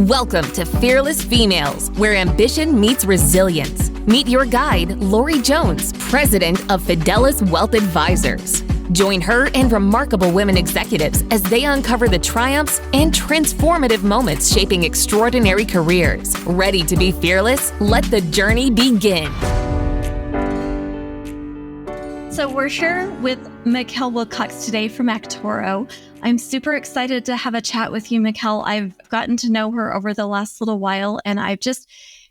Welcome to Fearless Females, where ambition meets resilience. Meet your guide, Lori Jones, president of Fidelis Wealth Advisors. Join her and remarkable women executives as they uncover the triumphs and transformative moments shaping extraordinary careers. Ready to be fearless? Let the journey begin. So we're here with Mikell Wilcox today from Actoro. I'm super excited to have a chat with you, Mikell. I've gotten to know her over the last little while, and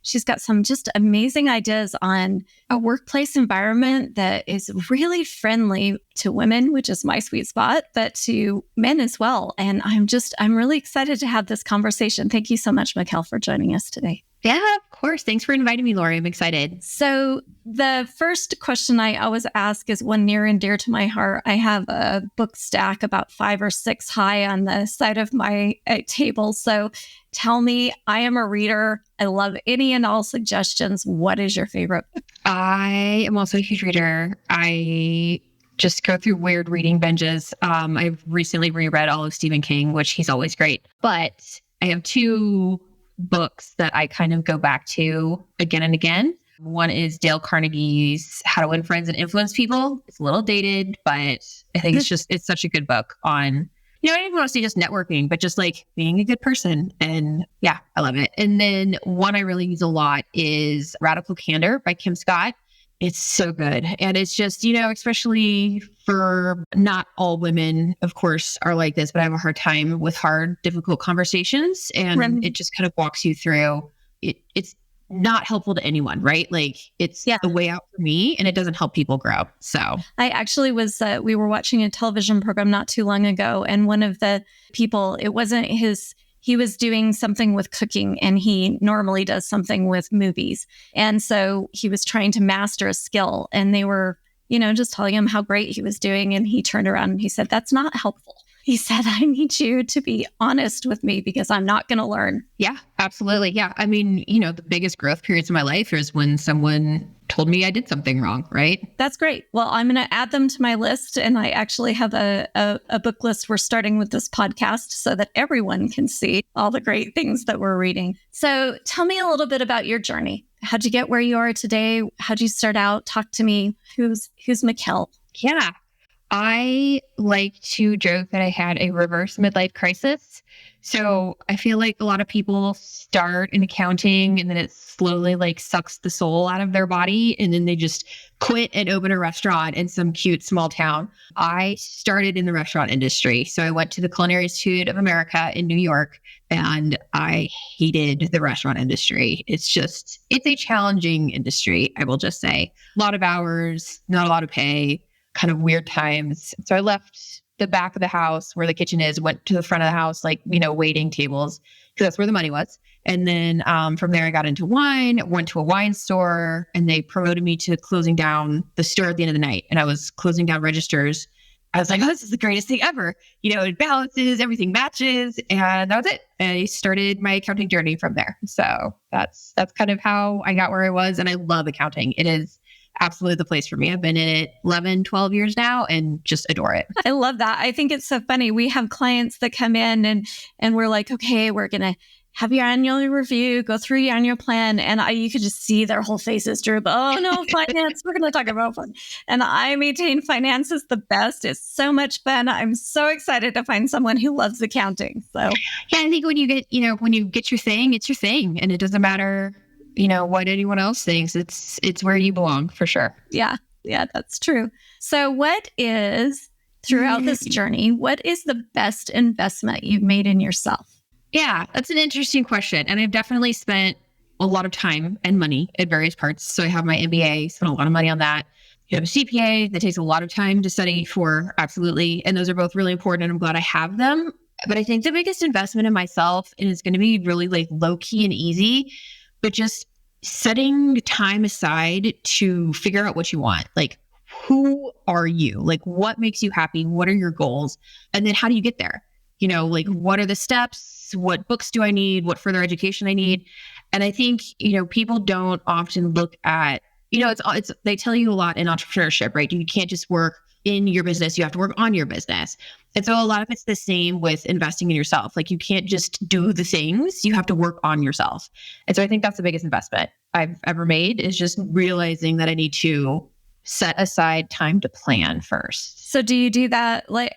she's got some just amazing ideas on a workplace environment that is really friendly to women, which is my sweet spot, but to men as well. And I'm really excited to have this conversation. Thank you so much, Mikell, for joining us today. Yeah, of course. Thanks for inviting me, Lori. I'm excited. So the first question I always ask is one near and dear to my heart. I have a book stack about 5 or 6 high on the side of my table. So tell me, I am a reader. I love any and all suggestions. What is your favorite book? I am also a huge reader. I just go through weird reading binges. I've recently reread all of Stephen King, which he's always great. But I have 2 books that I kind of go back to again and again. One is Dale Carnegie's How to Win Friends and Influence People. It's a little dated, but I think it's such a good book on, I don't even want to say just networking, but just like being a good person. And yeah, I love it. And then one I really use a lot is Radical Candor by Kim Scott. It's so good. And it's just, especially for not all women, of course, are like this, but I have a hard time with hard, difficult conversations. And It just kind of walks you through it. It's not helpful to anyone, right? Like it's the way out for me, and it doesn't help people grow. So I actually we were watching a television program not too long ago. And one of the people, he was doing something with cooking, and he normally does something with movies. And so he was trying to master a skill, and they were, just telling him how great he was doing. And he turned around and he said, "That's not helpful." He said, "I need you to be honest with me because I'm not going to learn." Yeah, absolutely. Yeah. I mean, the biggest growth periods of my life is when someone told me I did something wrong, right? That's great. Well, I'm going to add them to my list. And I actually have a book list we're starting with this podcast so that everyone can see all the great things that we're reading. So tell me a little bit about your journey. How'd you get where you are today? How'd you start out? Talk to me. Who's Mikell? Yeah. I like to joke that I had a reverse midlife crisis. So I feel like a lot of people start in accounting and then it slowly sucks the soul out of their body. And then they just quit and open a restaurant in some cute small town. I started in the restaurant industry. So I went to the Culinary Institute of America in New York, and I hated the restaurant industry. It's a challenging industry, I will just say. A lot of hours, not a lot of pay. Kind of weird times. So I left the back of the house where the kitchen is, went to the front of the house, waiting tables, because that's where the money was. And then from there, I got into wine, went to a wine store, and they promoted me to closing down the store at the end of the night. And I was closing down registers. I was like, "Oh, this is the greatest thing ever." It balances, everything matches. And that was it. I started my accounting journey from there. So that's kind of how I got where I was. And I love accounting. It is absolutely the place for me. I've been in it 11, 12 years now and just adore it. I love that. I think it's so funny. We have clients that come in and we're like, "Okay, we're going to have your annual review, go through your annual plan." And you could just see their whole faces droop. "Oh no, finance, we're going to talk about fun." And I maintain finance is the best. It's so much fun. I'm so excited to find someone who loves accounting. So yeah, I think when you get your thing, it's your thing, and it doesn't matter what anyone else thinks. It's where you belong for sure. Yeah, that's true. So throughout this journey, what is the best investment you've made in yourself? Yeah, that's an interesting question. And I've definitely spent a lot of time and money at various parts. So I have my MBA, spent a lot of money on that. You have a CPA that takes a lot of time to study for, absolutely. And those are both really important, and I'm glad I have them. But I think the biggest investment in myself, and it's going to be really low key and easy, but just setting time aside to figure out what you want. Who are you? What makes you happy? What are your goals? And then how do you get there? What are the steps? What books do I need? What further education I need? And I think, people don't often look at, they tell you a lot in entrepreneurship, right? You can't just work in your business, you have to work on your business. And so a lot of it's the same with investing in yourself. Like you can't just do the things, you have to work on yourself. And so I think that's the biggest investment I've ever made, is just realizing that I need to set aside time to plan first. So do you do that? Like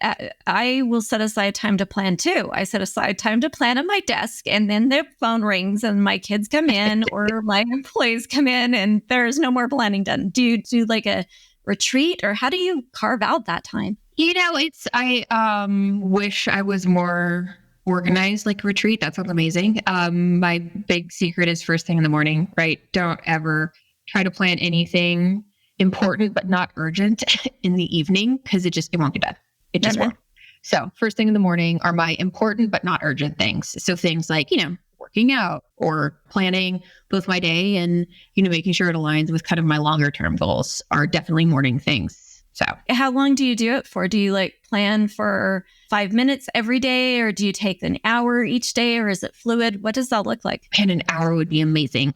I will set aside time to plan too. I set aside time to plan at my desk, and then the phone rings and my kids come in or my employees come in and there's no more planning done. Do you do like a retreat, or how do you carve out that time? I wish I was more organized, like retreat. That sounds amazing. My big secret is first thing in the morning, right? Don't ever try to plan anything important but not urgent in the evening, because it won't get done. It just won't. So first thing in the morning are my important but not urgent things. So things like, working out or planning both my day and, making sure it aligns with kind of my longer term goals are definitely morning things. So how long do you do it for? Do you like plan for 5 minutes every day, or do you take an hour each day, or is it fluid? What does that look like? And an hour would be amazing.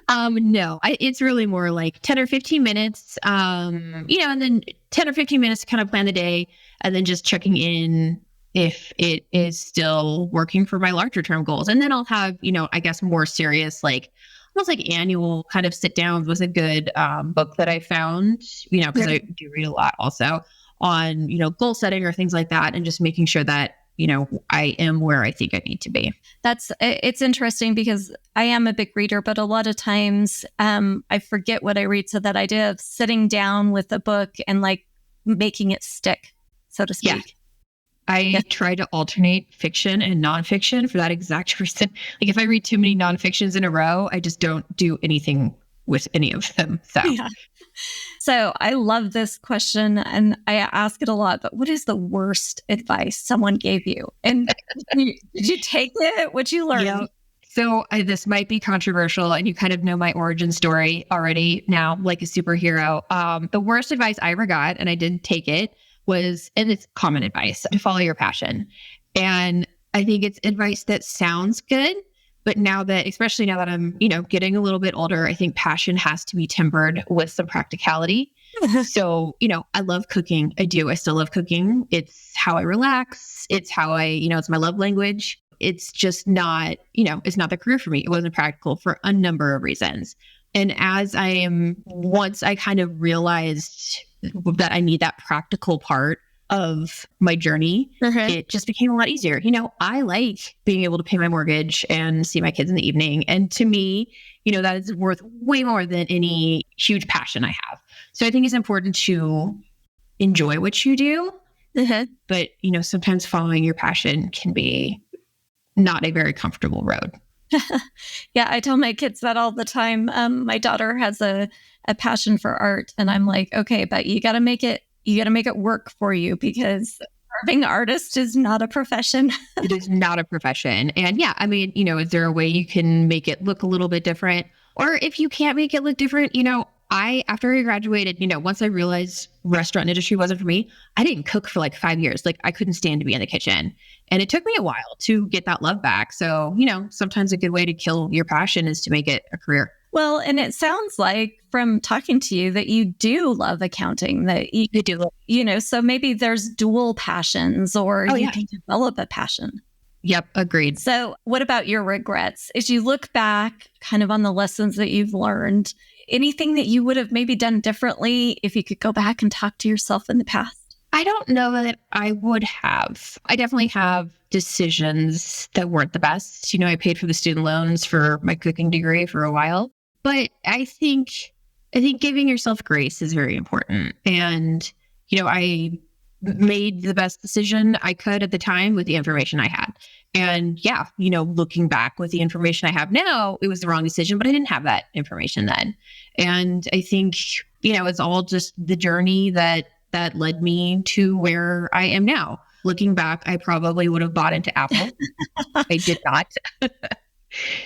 No, it's really more like 10 or 15 minutes, and then 10 or 15 minutes to kind of plan the day, and then just checking in if it is still working for my larger term goals. And then I'll have, I guess more serious, like almost like annual kind of sit downs with a good book that I found, because I do read a lot also on, goal setting or things like that, and just making sure that, I am where I think I need to be. It's interesting because I am a big reader, but a lot of times I forget what I read. So that idea of sitting down with a book and like making it stick, so to speak. Yeah. I try to alternate fiction and nonfiction for that exact reason. Like if I read too many nonfictions in a row, I just don't do anything with any of them. So I love this question, and I ask it a lot, but what is the worst advice someone gave you? And did you take it? What'd you learn? Yeah. So this might be controversial, and you kind of know my origin story already now, like a superhero. The worst advice I ever got, and I didn't take it, was, and it's common advice, to follow your passion. And I think it's advice that sounds good, but especially now that I'm, getting a little bit older, I think passion has to be tempered with some practicality. So, I love cooking. I do. I still love cooking. It's how I relax. It's how it's my love language. It's just not, it's not the career for me. It wasn't practical for a number of reasons. And once I kind of realized that I need that practical part of my journey, it just became a lot easier. I like being able to pay my mortgage and see my kids in the evening. And to me, that is worth way more than any huge passion I have. So I think it's important to enjoy what you do. But, sometimes following your passion can be not a very comfortable road. Yeah, I tell my kids that all the time. My daughter has a passion for art, and I'm like, okay, but you got to make it work for you, because being an artist is not a profession. It is not a profession. And is there a way you can make it look a little bit different? Or if you can't make it look different, after I graduated, once I realized restaurant industry wasn't for me, I didn't cook for like 5 years. Like I couldn't stand to be in the kitchen. And it took me a while to get that love back. So, sometimes a good way to kill your passion is to make it a career. Well, and it sounds like from talking to you that you do love accounting, that you do, so maybe there's dual passions, or you can develop a passion. Yep. Agreed. So what about your regrets? As you look back kind of on the lessons that you've learned, anything that you would have maybe done differently if you could go back and talk to yourself in the past? I don't know that I would have. I definitely have decisions that weren't the best. I paid for the student loans for my cooking degree for a while, but I think giving yourself grace is very important. And, I made the best decision I could at the time with the information I had. And looking back with the information I have now, it was the wrong decision, but I didn't have that information then. And I think, it's all just the journey that led me to where I am now. Looking back, I probably would have bought into Apple. I did not.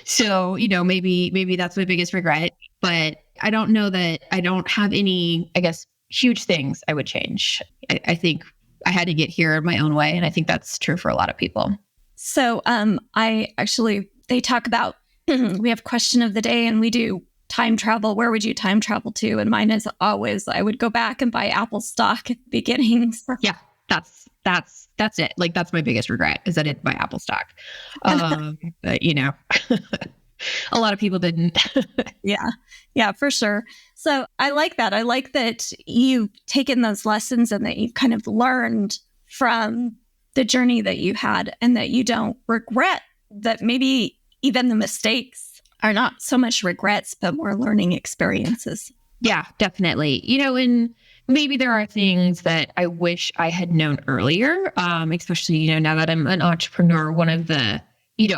So, maybe that's my biggest regret, but I don't know that I don't have any, I guess, huge things I would change. I think I had to get here in my own way. And I think that's true for a lot of people. So they talk about, we have question of the day, and we do time travel, where would you time travel to? And mine is always, I would go back and buy Apple stock at the beginning. So. Yeah, that's it. Like, that's my biggest regret, is I didn't buy Apple stock. But, a lot of people didn't. Yeah, for sure. So I like that. I like that you've taken those lessons and that you've kind of learned from the journey that you had, and that you don't regret, that maybe even the mistakes are not so much regrets, but more learning experiences. Yeah, definitely. And maybe there are things that I wish I had known earlier, especially, now that I'm an entrepreneur. One of the,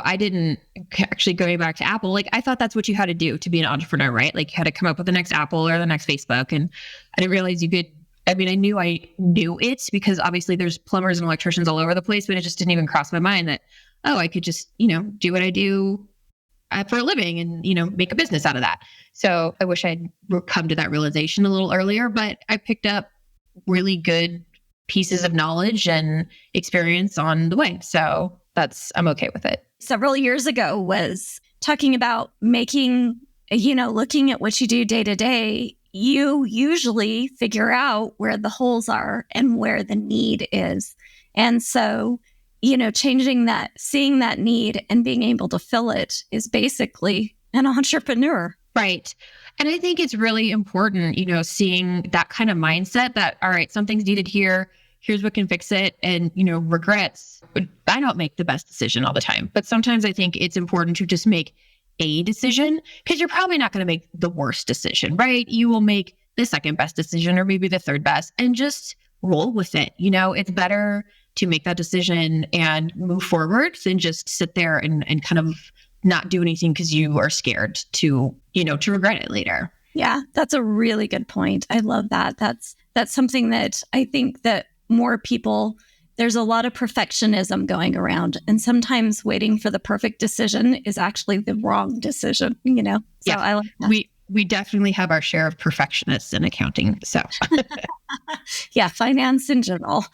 I didn't actually, going back to Apple, like, I thought that's what you had to do to be an entrepreneur, right? Like, you had to come up with the next Apple or the next Facebook. And I didn't realize you could, I knew it, because obviously there's plumbers and electricians all over the place, but it just didn't even cross my mind that, I could just, do what I do for a living and, make a business out of that. So I wish I'd come to that realization a little earlier, but I picked up really good pieces of knowledge and experience on the way. So I'm okay with it. Several years ago was talking about making, looking at what you do day to day. You usually figure out where the holes are and where the need is. And so, changing that, seeing that need and being able to fill it is basically an entrepreneur. Right. And I think it's really important, seeing that kind of mindset that, all right, something's needed here. Here's what can fix it. And, regrets. I don't make the best decision all the time, but sometimes I think it's important to just make a decision, because you're probably not going to make the worst decision, right? You will make the second best decision, or maybe the third best, and just roll with it. It's better to make that decision and move forward than just sit there and kind of not do anything because you are scared to regret it later. Yeah, that's a really good point. I love that. That's something that I think that more people, there's a lot of perfectionism going around, and sometimes waiting for the perfect decision is actually the wrong decision, So yeah, I like that. We definitely have our share of perfectionists in accounting. So yeah, finance in general.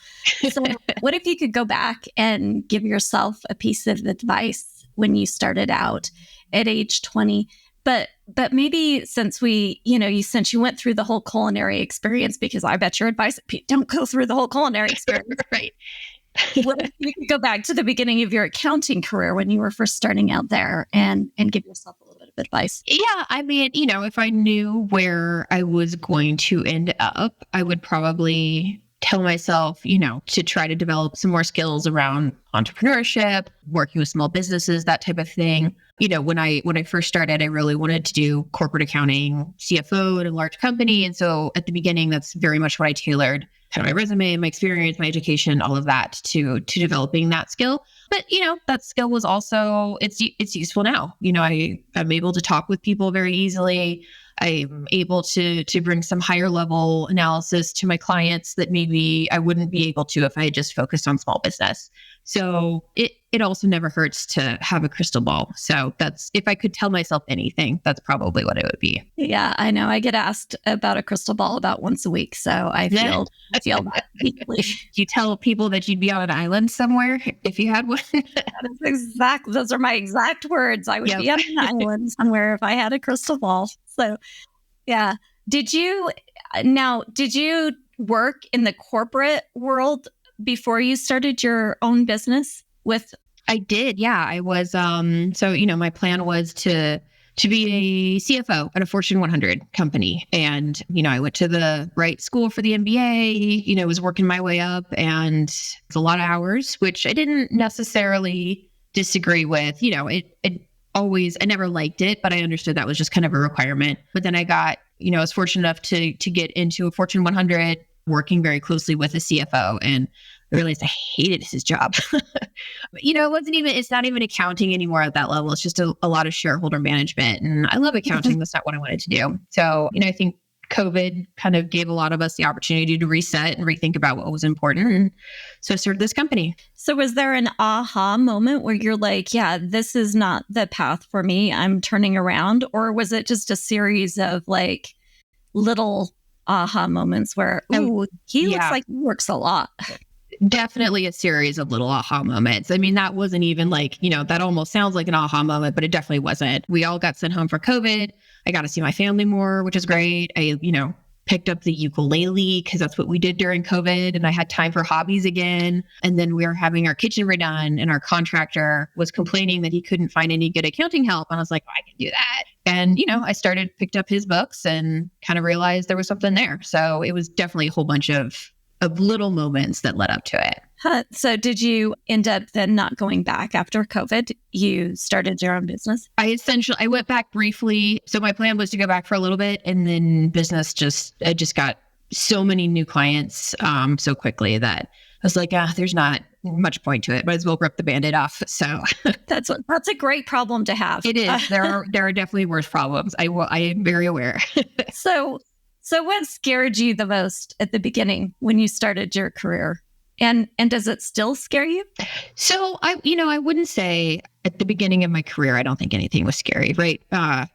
So what if you could go back and give yourself a piece of advice when you started out at age 20? But maybe since since you went through the whole culinary experience, because I bet your advice, don't go through the whole culinary experience. Right. What if you could go back to the beginning of your accounting career when you were first starting out there and give yourself a little bit of advice? Yeah. If I knew where I was going to end up, I would probably tell myself, to try to develop some more skills around entrepreneurship, working with small businesses, that type of thing. When I first started, I really wanted to do corporate accounting, CFO at a large company. And so at the beginning, that's very much what I tailored kind of my resume, my experience, my education, all of that to developing that skill. But, that skill was also, it's useful now. I'm able to talk with people very easily. I'm able to bring some higher level analysis to my clients that maybe I wouldn't be able to if I had just focused on small business. So it also never hurts to have a crystal ball. So that's, if I could tell myself anything, that's probably what it would be. Yeah, I know. I get asked about a crystal ball about once a week. So I feel that deeply. Do you tell people that you'd be on an island somewhere if you had one? Those are my exact words. I would be on an island somewhere if I had a crystal ball. So yeah. Did you work in the corporate world before you started your own business with? I did. Yeah. I was, my plan was to be a CFO at a Fortune 100 company. And, I went to the right school for the MBA, was working my way up, and it's a lot of hours, which I didn't necessarily disagree with. I never liked it, but I understood that was just kind of a requirement. But then I was fortunate enough to get into a Fortune 100, working very closely with a CFO, and I realized I hated his job. It's not even accounting anymore at that level. It's just a lot of shareholder management, and I love accounting. That's not what I wanted to do. So, I think COVID kind of gave a lot of us the opportunity to reset and rethink about what was important. And so I started this company. So was there an aha moment where you're like, yeah, this is not the path for me, I'm turning around? Or was it just a series of like little aha moments where, ooh, he looks like he works a lot? definitely a series of little aha moments. I mean, that wasn't even like, that almost sounds like an aha moment, but it definitely wasn't. We all got sent home for COVID. I got to see my family more, which is great. I, picked up the ukulele because that's what we did during COVID, and I had time for hobbies again. And then we were having our kitchen redone, and our contractor was complaining that he couldn't find any good accounting help. And I was like, I can do that. And, I picked up his books and kind of realized there was something there. So it was definitely a whole bunch of little moments that led up to it. So did you end up then not going back after COVID? You started your own business? I went back briefly. So my plan was to go back for a little bit, and then business just got so many new clients so quickly that I was like, there's not much point to it. Might as well rip the Band-Aid off. So that's a great problem to have. It is. There are definitely worse problems. I am very aware. So what scared you the most at the beginning when you started your career? And does it still scare you? So I wouldn't say at the beginning of my career, I don't think anything was scary, right?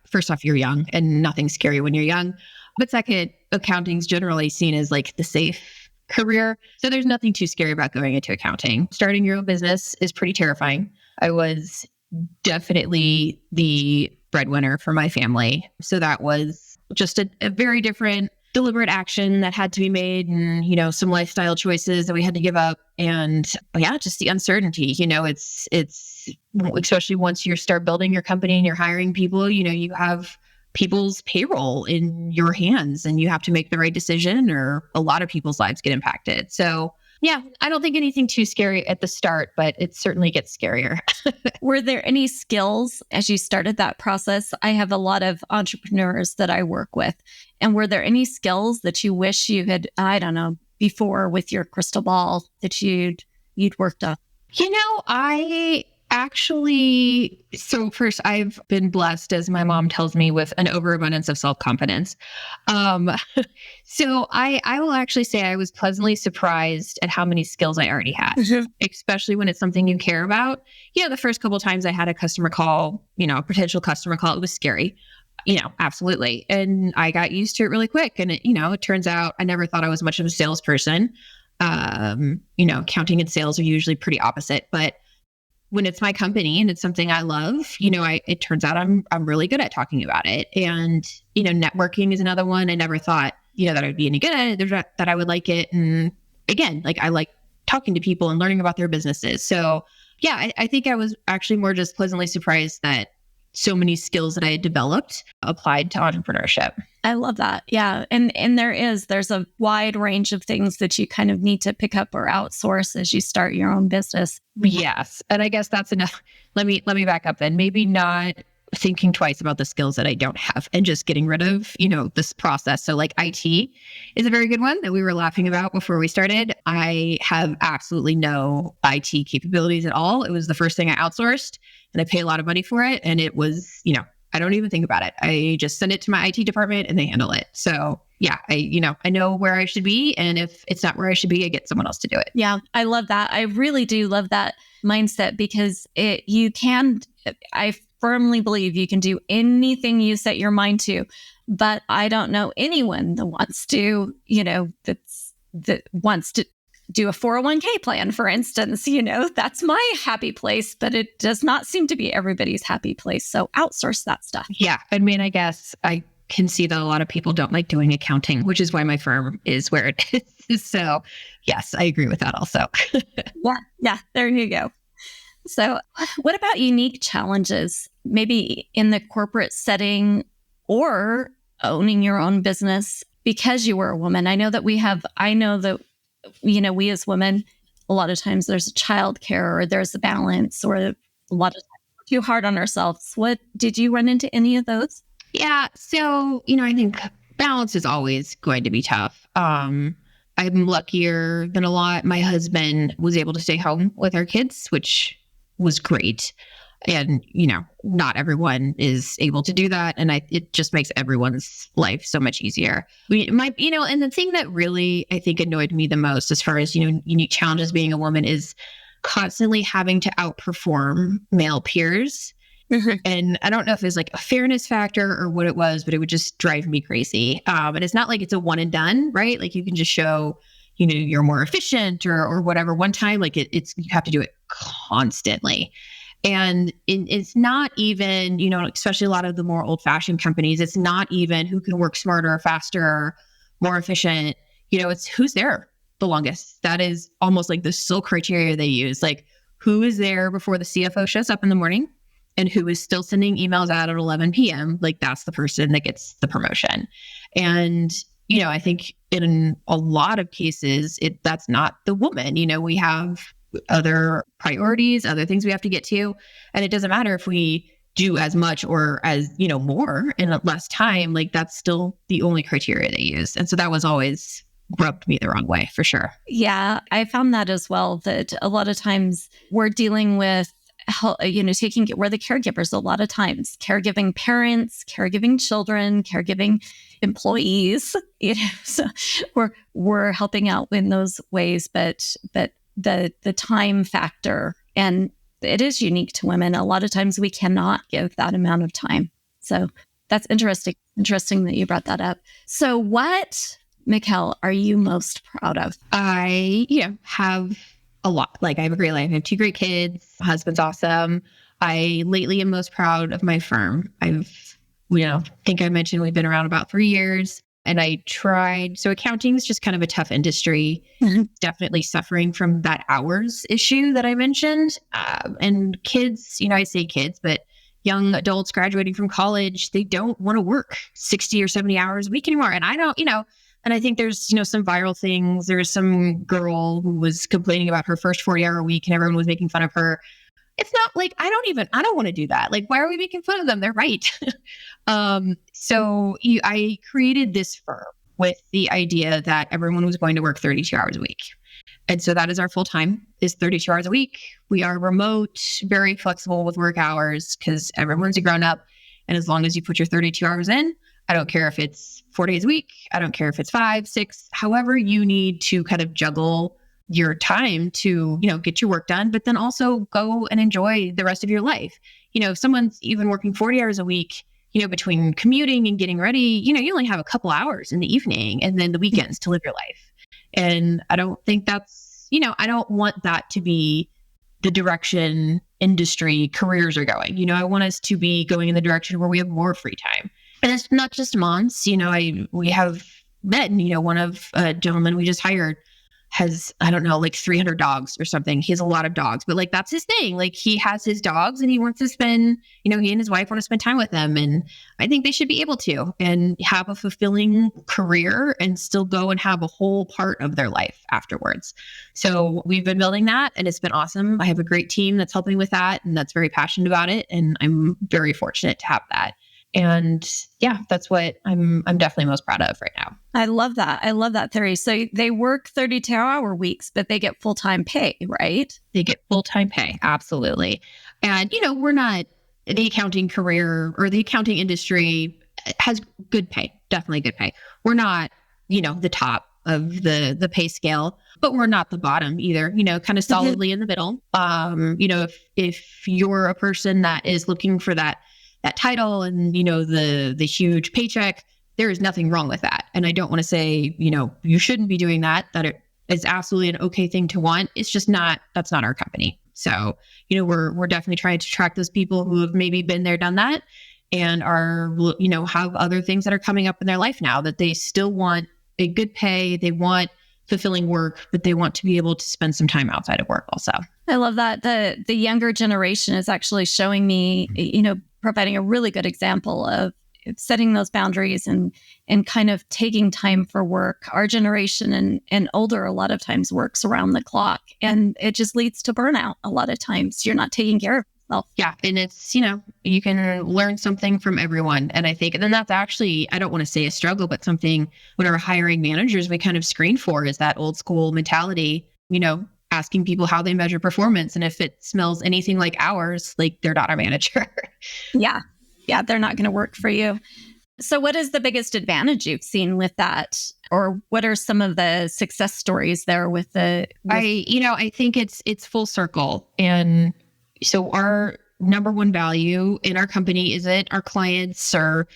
First off, you're young and nothing's scary when you're young. But second, accounting's generally seen as like the safe career. So there's nothing too scary about going into accounting. Starting your own business is pretty terrifying. I was definitely the breadwinner for my family. So that was just a very different deliberate action that had to be made, and, some lifestyle choices that we had to give up. And just the uncertainty, it's especially once you start building your company and you're hiring people, you have people's payroll in your hands and you have to make the right decision or a lot of people's lives get impacted. So yeah, I don't think anything too scary at the start, but it certainly gets scarier. Were there any skills as you started that process? I have a lot of entrepreneurs that I work with. And were there any skills that you wish you had, before with your crystal ball that you'd worked on? I actually, so first, I've been blessed, as my mom tells me, with an overabundance of self-confidence. So I will actually say I was pleasantly surprised at how many skills I already had, especially when it's something you care about. The first couple of times I had a customer call, a potential customer call, it was scary. Absolutely. And I got used to it really quick. And it turns out I never thought I was much of a salesperson. Accounting and sales are usually pretty opposite, but when it's my company and it's something I love, it turns out I'm really good at talking about it. And, networking is another one. I never thought, that I'd be any good at it, that I would like it. And again, I like talking to people and learning about their businesses. So yeah, I think I was actually more just pleasantly surprised that so many skills that I had developed applied to entrepreneurship. I love that. Yeah. And there's a wide range of things that you kind of need to pick up or outsource as you start your own business. Yes. And I guess that's enough. Let me back up then. Maybe not thinking twice about the skills that I don't have and just getting rid of, this process. So like IT is a very good one that we were laughing about before we started. I have absolutely no IT capabilities at all. It was the first thing I outsourced and I pay a lot of money for it. And it was, I don't even think about it. I just send it to my IT department and they handle it. So yeah, I know where I should be. And if it's not where I should be, I get someone else to do it. Yeah, I love that. I really do love that mindset because I firmly believe you can do anything you set your mind to, but I don't know anyone that wants to, that wants to do a 401k plan, for instance. That's my happy place, but it does not seem to be everybody's happy place. So outsource that stuff. Yeah. I mean, I guess I can see that a lot of people don't like doing accounting, which is why my firm is where it is. So yes, I agree with that also. Yeah. There you go. So what about unique challenges, maybe in the corporate setting or owning your own business because you were a woman? I know that we as women, a lot of times there's a childcare or there's a balance, or a lot of times we're too hard on ourselves. What did you run into any of those? Yeah. So, I think balance is always going to be tough. I'm luckier than a lot. My husband was able to stay home with our kids, which was great. And, not everyone is able to do that. And it just makes everyone's life so much easier. And the thing that really, I think, annoyed me the most as far as, unique challenges being a woman is constantly having to outperform male peers. Mm-hmm. And I don't know if it's like a fairness factor or what it was, but it would just drive me crazy. And it's not like it's a one and done, right? Like you can just show, you're more efficient or whatever one time. Like it's, you have to do it constantly. And it's not even, especially a lot of the more old fashioned companies, it's not even who can work smarter, faster, more efficient. It's who's there the longest. That is almost like the sole criteria they use. Like who is there before the CFO shows up in the morning and who is still sending emails out at 11 p.m. Like that's the person that gets the promotion. And, I think in a lot of cases, that's not the woman. We have other priorities, other things we have to get to. And it doesn't matter if we do as much or as, more in less time, like that's still the only criteria they use. And so that was always rubbed me the wrong way for sure. Yeah, I found that as well, that a lot of times we're dealing with, we're the caregivers a lot of times, caregiving parents, caregiving children, caregiving employees, so we're helping out in those ways, but the time factor, and it is unique to women. A lot of times we cannot give that amount of time. So that's interesting that you brought that up. So what, Mikell, are you most proud of? I, have a lot. Like I have a great life. I have 2 great kids. My husband's awesome. I lately am most proud of my firm. Think I mentioned we've been around about 3 years. And I tried, so accounting is just kind of a tough industry, definitely suffering from that hours issue that I mentioned. And kids, I say kids, but young adults graduating from college, they don't want to work 60 or 70 hours a week anymore. And I don't, and I think there's, some viral things. There's some girl who was complaining about her first 40-hour week and everyone was making fun of her. It's not like, I don't want to do that. Like, why are we making fun of them? They're right. I created this firm with the idea that everyone was going to work 32 hours a week. And so that is our full time, is 32 hours a week. We are remote, very flexible with work hours because everyone's a grown up. And as long as you put your 32 hours in, I don't care if it's 4 days a week. I don't care if it's 5, 6, however you need to kind of juggle your time to, get your work done, but then also go and enjoy the rest of your life. If someone's even working 40 hours a week, between commuting and getting ready, you only have a couple hours in the evening and then the weekends to live your life. And I don't think that's, I don't want that to be the direction industry careers are going. I want us to be going in the direction where we have more free time. And it's not just moms. We have men, one of a gentleman we just hired has, like 300 dogs or something. He has a lot of dogs, but like, that's his thing. Like he has his dogs and he wants to spend, he and his wife want to spend time with them. And I think they should be able to and have a fulfilling career and still go and have a whole part of their life afterwards. So we've been building that and it's been awesome. I have a great team that's helping with that and that's very passionate about it. And I'm very fortunate to have that. And yeah, that's what I'm definitely most proud of right now. I love that theory. So they work 32-hour weeks, but they get full-time pay, right? They get full-time pay. Absolutely. And, we're not, the accounting career or the accounting industry has good pay, definitely good pay. We're not, the top of the pay scale, but we're not the bottom either, kind of solidly in the middle. If you're a person that is looking for that title and, the huge paycheck, there is nothing wrong with that. And I don't want to say, you shouldn't be doing that it is absolutely an okay thing to want. It's just that's not our company. So, we're definitely trying to track those people who have maybe been there, done that and are, have other things that are coming up in their life now that they still want a good pay. They want fulfilling work, but they want to be able to spend some time outside of work also. I love that. The younger generation is actually showing me, providing a really good example of setting those boundaries and kind of taking time for work. Our generation and older a lot of times works around the clock and it just leads to burnout a lot of times. You're not taking care of yourself. Yeah. And it's, you can learn something from everyone. And I think, and then that's actually, I don't want to say a struggle, but something when our hiring managers, we kind of screen for is that old school mentality, asking people how they measure performance. And if it smells anything like ours, like they're not our manager. Yeah. They're not going to work for you. So what is the biggest advantage you've seen with that? Or what are some of the success stories there with I think it's full circle. And so our number one value in our company is that our clients are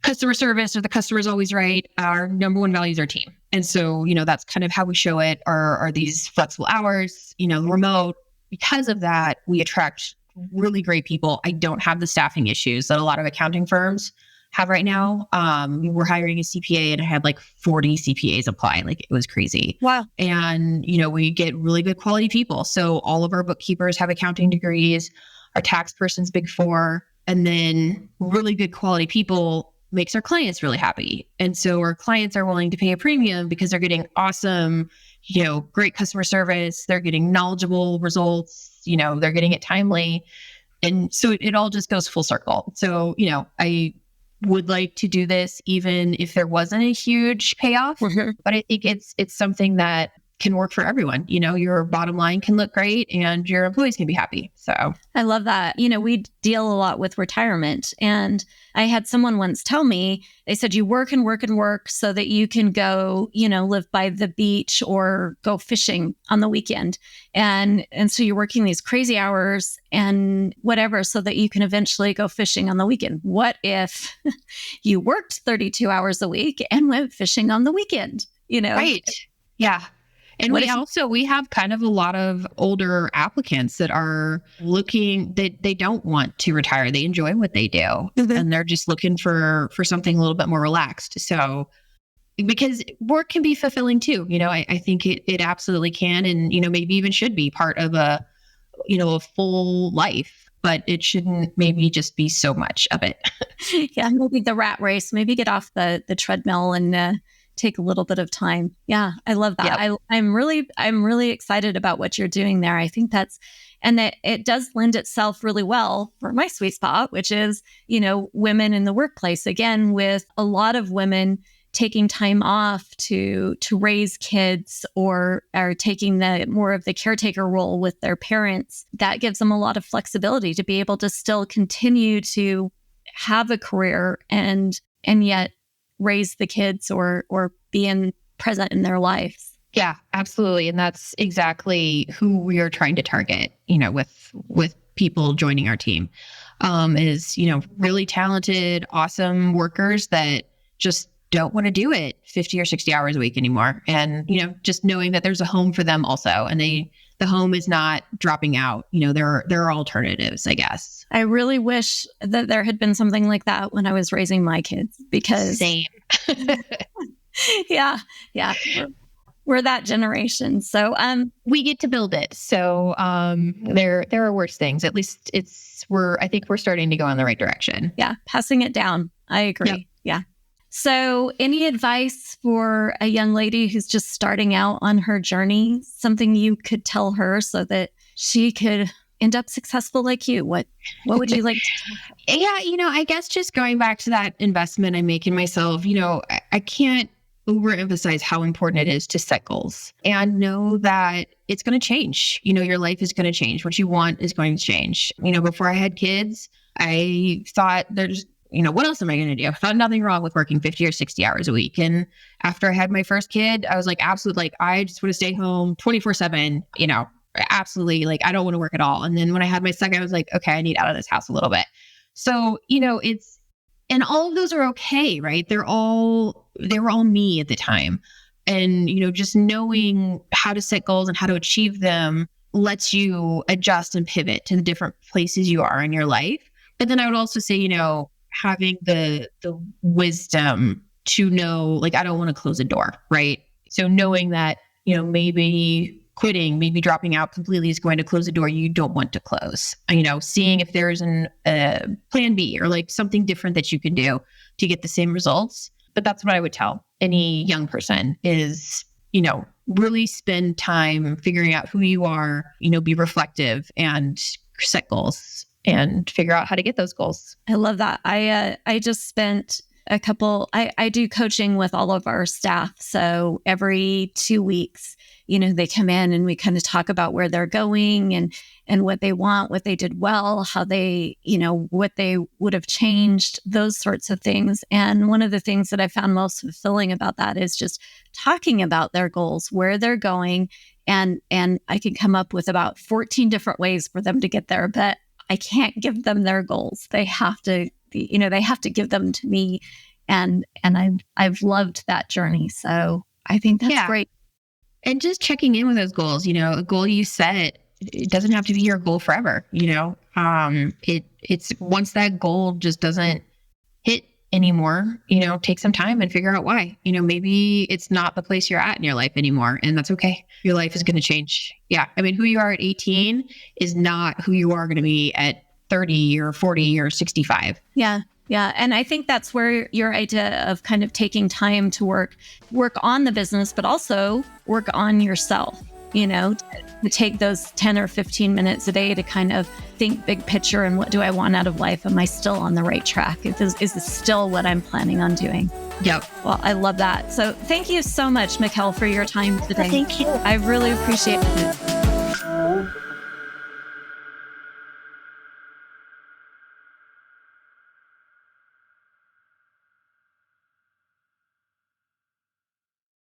customer service or the customer's always right. Our number one value is our team. And so, that's kind of how we show it are these flexible hours, remote. Because of that, we attract really great people. I don't have the staffing issues that a lot of accounting firms have right now. We were hiring a CPA and I had like 40 CPAs apply. Like, it was crazy. Wow. And, we get really good quality people. So all of our bookkeepers have accounting degrees, our tax person's Big Four, and then really good quality people makes our clients really happy. And so our clients are willing to pay a premium because they're getting awesome, great customer service. They're getting knowledgeable results, they're getting it timely. And so it all just goes full circle. So, I would like to do this even if there wasn't a huge payoff, but I think it's something that can work for everyone. Your bottom line can look great and your employees can be happy. So I love that. We deal a lot with retirement. And I had someone once tell me, they said, you work and work and work so that you can go, live by the beach or go fishing on the weekend. And so you're working these crazy hours and whatever, so that you can eventually go fishing on the weekend. What if you worked 32 hours a week and went fishing on the weekend? Right. Yeah. And we have kind of a lot of older applicants that are looking, they don't want to retire. They enjoy what they do and they're just looking for something a little bit more relaxed. So, because work can be fulfilling too, I think it absolutely can. And, maybe even should be part of a full life, but it shouldn't maybe just be so much of it. Yeah. Maybe the rat race, maybe get off the treadmill and, take a little bit of time. Yeah, I love that. Yep. I'm really excited about what you're doing there. I think that it does lend itself really well for my sweet spot, which is, women in the workplace. Again, with a lot of women taking time off to raise kids or are taking more of the caretaker role with their parents, that gives them a lot of flexibility to be able to still continue to have a career and yet raise the kids or be present in their lives. Yeah, absolutely. And that's exactly who we are trying to target, with people joining our team, is, really talented, awesome workers that just don't want to do it 50 or 60 hours a week anymore. And, just knowing that there's a home for them also. And the home is not dropping out. There are alternatives, I guess. I really wish that there had been something like that when I was raising my kids, because same. Yeah. We're that generation. So, we get to build it. So, there are worse things. At least I think we're starting to go in the right direction. Yeah. Passing it down. I agree. Yep. Yeah. So, any advice for a young lady who's just starting out on her journey? Something you could tell her so that she could end up successful like you? What would you like to tell her? Yeah, I guess just going back to that investment I make in myself, I can't overemphasize how important it is to set goals and know that it's going to change. Your life is going to change. What you want is going to change. Before I had kids, I thought there's what else am I going to do? I thought nothing wrong with working 50 or 60 hours a week. And after I had my first kid, I was like, absolutely, I just want to stay home 24/7, absolutely. Like, I don't want to work at all. And then when I had my second, I was like, okay, I need out of this house a little bit. So, and all of those are okay, right? they were all me at the time. And, just knowing how to set goals and how to achieve them lets you adjust and pivot to the different places you are in your life. But then I would also say, having the wisdom to know, like, I don't want to close a door, right? So knowing that, maybe quitting, maybe dropping out completely is going to close a door you don't want to close. Seeing if there's a plan B or like something different that you can do to get the same results. But that's what I would tell any young person is, really spend time figuring out who you are, be reflective and set goals and figure out how to get those goals. I love that. I just spent I do coaching with all of our staff. So every 2 weeks, they come in and we kind of talk about where they're going and what they want, what they did well, how they, what they would have changed, those sorts of things. And one of the things that I found most fulfilling about that is just talking about their goals, where they're going. And I can come up with about 14 different ways for them to get there, but I can't give them their goals. They have to, they have to give them to me And I've loved that journey. So I think that's great. And just checking in with those goals, a goal you set, it doesn't have to be your goal forever. It's once that goal just doesn't hit anymore, take some time and figure out why. Maybe it's not the place you're at in your life anymore, and that's okay. Your life is going to change. Yeah. I mean, who you are at 18 is not who you are going to be at 30 or 40 or 65. Yeah. Yeah. And I think that's where your idea of kind of taking time to work on the business, but also work on yourself, to take those 10 or 15 minutes a day to kind of think big picture and what do I want out of life? Am I still on the right track? Is this still what I'm planning on doing? Yep. Well, I love that. So thank you so much, Mikell, for your time today. Thank you. I really appreciate it.